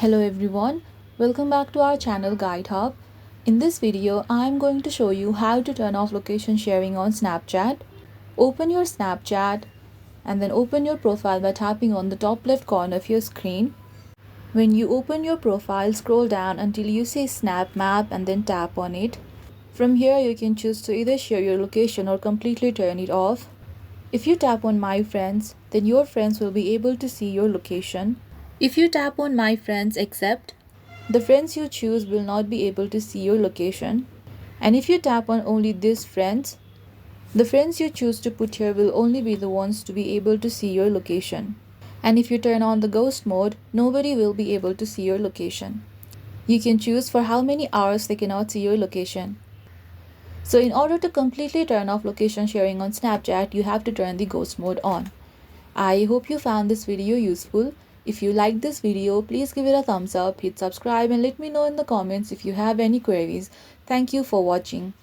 Hello everyone, welcome back to our channel Guide Hub. In this video, I am going to show you how to turn off location sharing on Snapchat. Open your Snapchat and then open your profile by tapping on the top left corner of your screen. When you open your profile, scroll down until you see Snap Map and then tap on it. From here, you can choose to either share your location or completely turn it off. If you tap on My Friends, then your friends will be able to see your location. If you tap on My Friends Accept, the friends you choose will not be able to see your location. And if you tap on only these friends, the friends you choose to put here will only be the ones to be able to see your location. And if you turn on the ghost mode, nobody will be able to see your location. You can choose for how many hours they cannot see your location. So in order to completely turn off location sharing on Snapchat, you have to turn the ghost mode on. I hope you found this video useful. If you liked this video, please give it a thumbs up, hit subscribe and let me know in the comments if you have any queries. Thank you for watching.